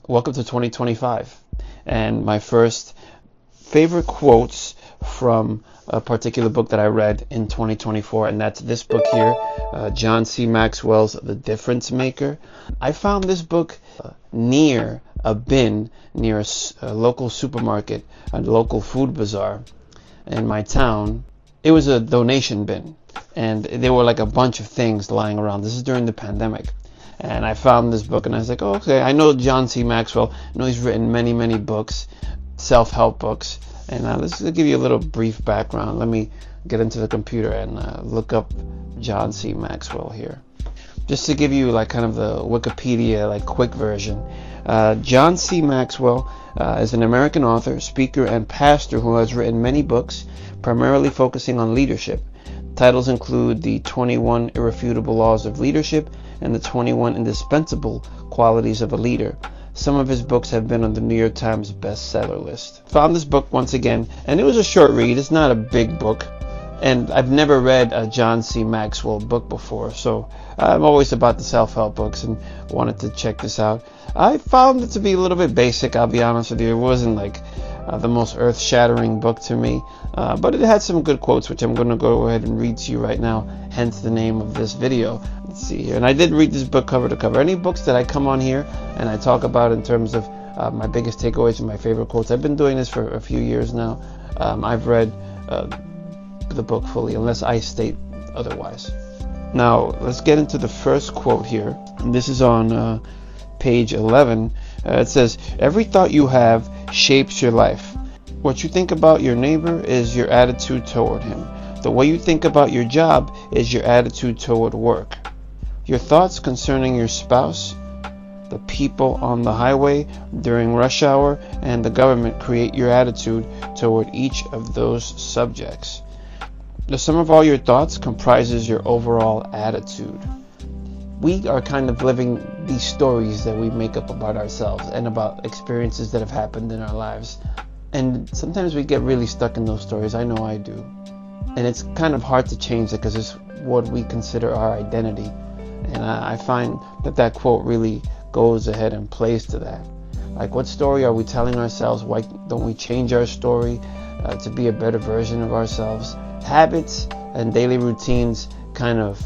Welcome to 2025, and my first favorite quotes from a particular book that I read in 2024, and that's this book here, John C. Maxwell's The Difference Maker. I found this book near a bin, near a local supermarket, a local food bazaar in my town. It was a donation bin, and there were like a bunch of things lying around. This is during the pandemic. And I found this book and I was like, oh, okay, I know John C. Maxwell. I know he's written many, many books, self-help books. And let's give you a little brief background. Let me get into the computer and look up John C. Maxwell here. Just to give you like kind of the Wikipedia like quick version. John C. Maxwell is an American author, speaker, and pastor who has written many books, primarily focusing on leadership. Titles include The 21 Irrefutable Laws of Leadership and The 21 Indispensable Qualities of a Leader. Some of his books have been on the New York Times bestseller list. Found this book once again, and it was a short read. It's not a big book, and I've never read a John C. Maxwell book before, so I'm always about the self-help books and wanted to check this out. I found it to be a little bit basic, I'll be honest with you. It wasn't like the most earth-shattering book to me, but it had some good quotes, which I'm going to go ahead and read to you right now, hence the name of this video. Let's see here. And I did read this book cover to cover. Any books that I come on here and I talk about in terms of my biggest takeaways and my favorite quotes, I've been doing this for a few years now. I've read the book fully, unless I state otherwise. Now, let's get into the first quote here. And this is on page 11. It says, "Every thought you have shapes your life. What you think about your neighbor is your attitude toward him. The way you think about your job is your attitude toward work. Your thoughts concerning your spouse, the people on the highway during rush hour, and the government create your attitude toward each of those subjects. The sum of all your thoughts comprises your overall attitude." We are kind of living these stories that we make up about ourselves and about experiences that have happened in our lives. And sometimes we get really stuck in those stories. I know I do. And it's kind of hard to change it because it's what we consider our identity. And I find that quote really goes ahead and plays to that. Like, what story are we telling ourselves? Why don't we change our story to be a better version of ourselves? Habits and daily routines kind of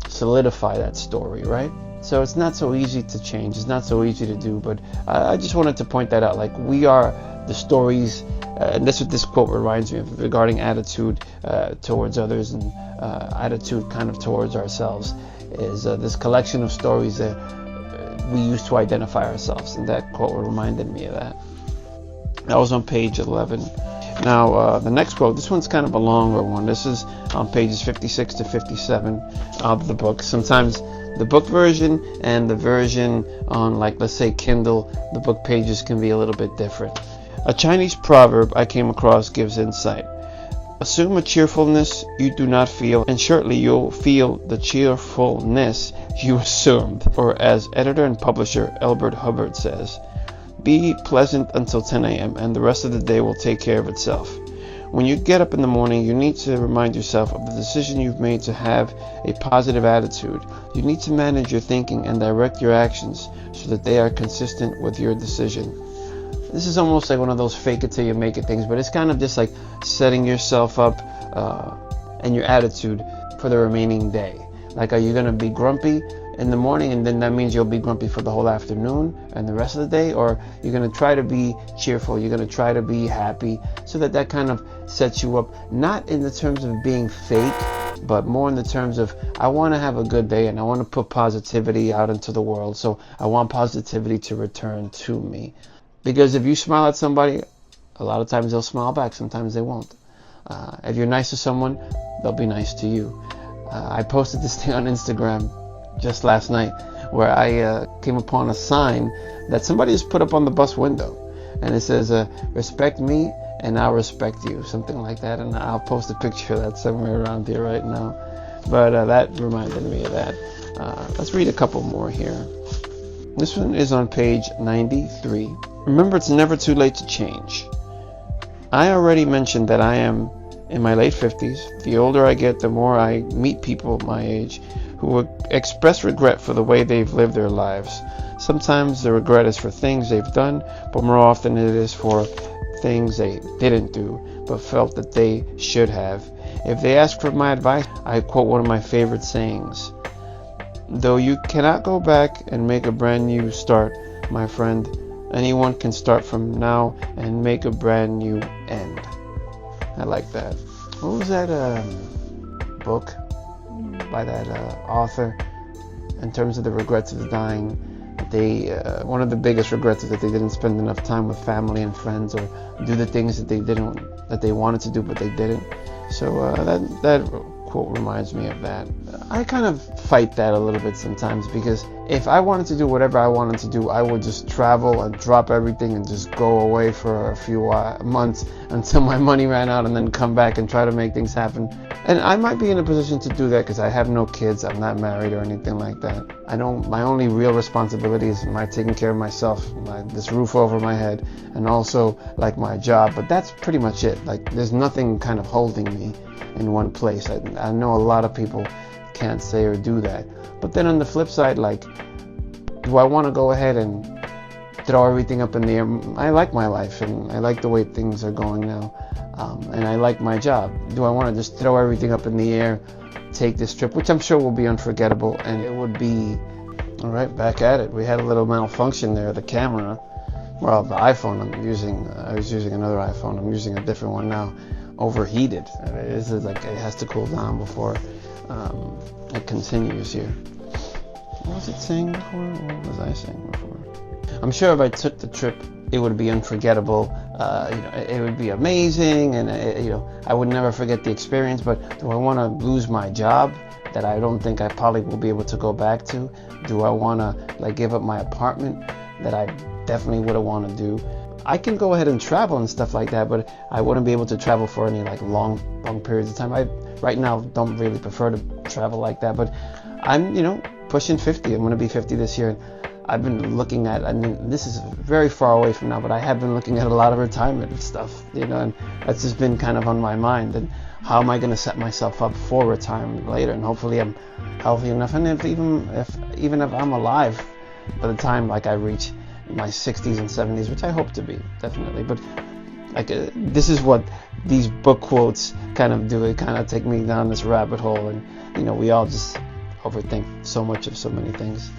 solidify that story, right? So it's not so easy to change. It's not so easy to do, but I just wanted to point that out. Like, we are the stories, and that's what this quote reminds me of regarding attitude towards others and attitude kind of towards ourselves, is this collection of stories that we use to identify ourselves, and that quote reminded me of that. That was on page 11. Now, the next quote, this one's kind of a longer one. This is on pages 56 to 57 of the book. Sometimes the book version and the version on, like, let's say Kindle, the book pages can be a little bit different. A Chinese proverb I came across gives insight. Assume a cheerfulness you do not feel, and shortly you'll feel the cheerfulness you assumed. Or as editor and publisher Elbert Hubbard says, be pleasant until 10 a.m. and the rest of the day will take care of itself. When you get up in the morning, you need to remind yourself of the decision you've made to have a positive attitude. You need to manage your thinking and direct your actions so that they are consistent with your decision. This is almost like one of those fake it till you make it things, but it's kind of just like setting yourself up and your attitude for the remaining day. Like, are you going to be grumpy in the morning, and then that means you'll be grumpy for the whole afternoon and the rest of the day? Or you're going to try to be cheerful, you're going to try to be happy, so that kind of sets you up, not in the terms of being fake, but more in the terms of, I want to have a good day and I want to put positivity out into the world, so I want positivity to return to me. Because if you smile at somebody, a lot of times they'll smile back, sometimes they won't. If you're nice to someone, they'll be nice to you. I posted this thing on Instagram just last night, where I came upon a sign that somebody has put up on the bus window, and it says, respect me and I'll respect you, something like that. And I'll post a picture of that somewhere around here right now. But that reminded me of that. Let's read a couple more here. This one is on page 93. Remember, it's never too late to change. I already mentioned that I am in my late 50s. The older I get, the more I meet people my age who who express regret for the way they've lived their lives. Sometimes the regret is for things they've done, but more often it is for things they didn't do, but felt that they should have. If they ask for my advice, I quote one of my favorite sayings. Though you cannot go back and make a brand new start, my friend, anyone can start from now and make a brand new end. I like that. What was that book by that author in terms of the regrets of dying? One of the biggest regrets is that they didn't spend enough time with family and friends, or do the things that they wanted to do but they didn't. So that quote reminds me of that. I kind of fight that a little bit sometimes, because if I wanted to do whatever I wanted to do, I would just travel and drop everything and just go away for a few months until my money ran out, and then come back and try to make things happen. And I might be in a position to do that because I have no kids, I'm not married or anything like that. My only real responsibility is my taking care of myself, this roof over my head, and also like my job. But that's pretty much it. Like, there's nothing kind of holding me in one place. I know a lot of people can't say or do that. But then on the flip side, like, do I want to go ahead and throw everything up in the air? I like my life and I like the way things are going now, and I like my job. Do I want to just throw everything up in the air, take this trip, which I'm sure will be unforgettable, and it would be all right? Back at it. We had a little malfunction there. The camera, well, the iPhone I'm using, I was using another iPhone. I'm using a different one now. Overheated. This is like, it has to cool down before it continues here. What was it saying before? What was I saying before? I'm sure if I took the trip, it would be unforgettable. It would be amazing, and I would never forget the experience. But do I want to lose my job that I don't think I probably will be able to go back to? Do I want to give up my apartment that I definitely wouldn't want to do? I can go ahead and travel and stuff like that, but I wouldn't be able to travel for any long periods of time. I right now don't really prefer to travel like that, but I'm pushing 50. I'm going to be 50 this year. I've been looking at, this is very far away from now, but I have been looking at a lot of retirement and stuff, and that's just been kind of on my mind. And how am I going to set myself up for retirement later? And hopefully I'm healthy enough, and even if I'm alive by the time I reach my 60s and 70s, which I hope to be, definitely. But this is what these book quotes kind of do. It kind of take me down this rabbit hole, and we all just overthink so much of so many things.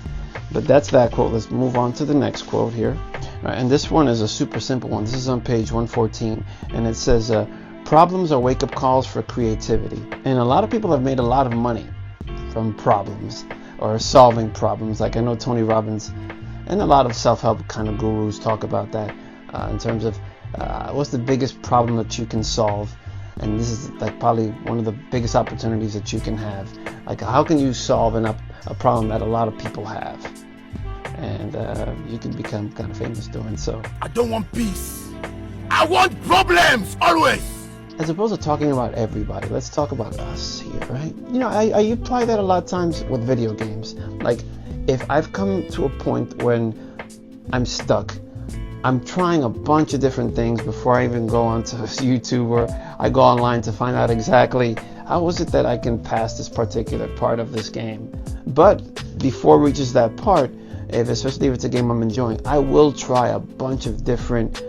But that's that quote. Let's move on to the next quote here. All right, and this one is a super simple one. This is on page 114, and it says, problems are wake-up calls for creativity. And a lot of people have made a lot of money from problems or solving problems. Like, I know Tony Robbins and a lot of self-help kind of gurus talk about that in terms of what's the biggest problem that you can solve. And this is probably one of the biggest opportunities that you can have. How can you solve a problem that a lot of people have? And you can become kind of famous doing so. I don't want peace. I want problems, always. As opposed to talking about everybody, let's talk about us here, right? I apply that a lot of times with video games. If I've come to a point when I'm stuck, I'm trying a bunch of different things before I even go onto YouTube or I go online to find out exactly how is it that I can pass this particular part of this game. But before it reaches that part, especially if it's a game I'm enjoying, I will try a bunch of different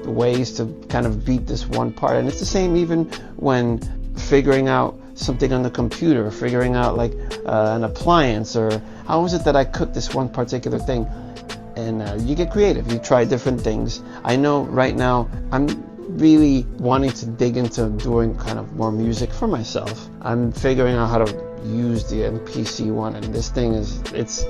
ways to kind of beat this one part. And it's the same even when figuring out something on the computer, figuring out an appliance, or how is it that I cook this one particular thing. And you get creative, you try different things. I know right now I'm really wanting to dig into doing kind of more music for myself. I'm figuring out how to use the MPC one, and this thing it's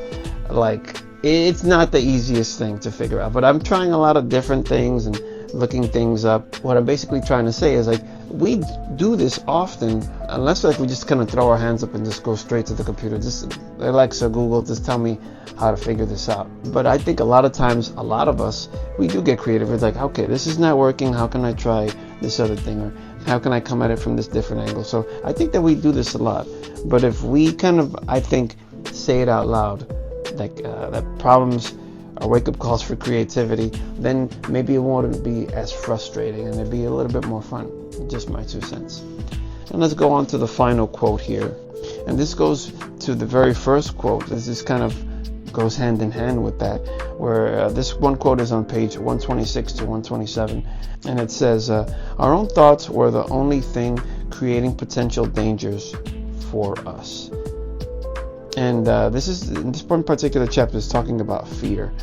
not the easiest thing to figure out, but I'm trying a lot of different things and looking things up. What I'm basically trying to say is we do this often, unless we just kind of throw our hands up and just go straight to the computer. Just Alexa, Google, just tell me how to figure this out. But I think a lot of times, a lot of us, we do get creative. It's okay, this is not working. How can I try this other thing? Or how can I come at it from this different angle? So I think that we do this a lot. But if we kind of, I think, say it out loud, that problems are wake-up calls for creativity, then maybe it won't be as frustrating and it'd be a little bit more fun. Just my 2 cents. And let's go on to the final quote here. And this goes to the very first quote. This kind of goes hand in hand with that, where this one quote is on page 126 to 127, and it says, our own thoughts were the only thing creating potential dangers for us. And this one particular chapter is talking about fear.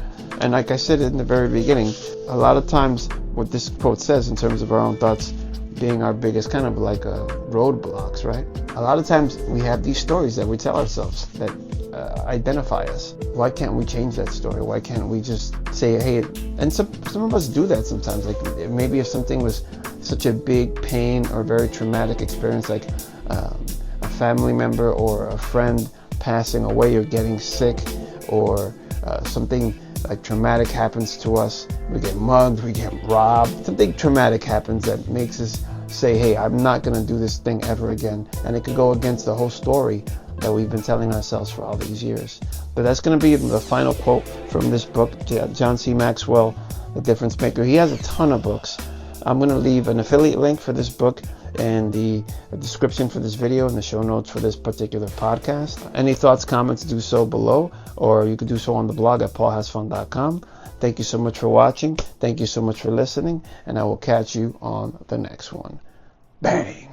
And like I said in the very beginning, a lot of times what this quote says in terms of our own thoughts being our biggest kind of like roadblocks, right? A lot of times we have these stories that we tell ourselves that identify us. Why can't we change that story? Why can't we just say, hey, and some of us do that sometimes. Like maybe if something was such a big pain or very traumatic experience, like a family member or a friend passing away or getting sick, or something like traumatic happens to us, we get mugged, we get robbed, something traumatic happens that makes us say, hey, I'm not going to do this thing ever again. And it could go against the whole story that we've been telling ourselves for all these years. But that's going to be the final quote from this book, John C. Maxwell, The Difference Maker. He has a ton of books. I'm going to leave an affiliate link for this book and the description for this video and the show notes for this particular podcast. Any thoughts, comments, do so below, or you can do so on the blog at paulhasfun.com. Thank you so much for watching. Thank you so much for listening, and I will catch you on the next one. Bang!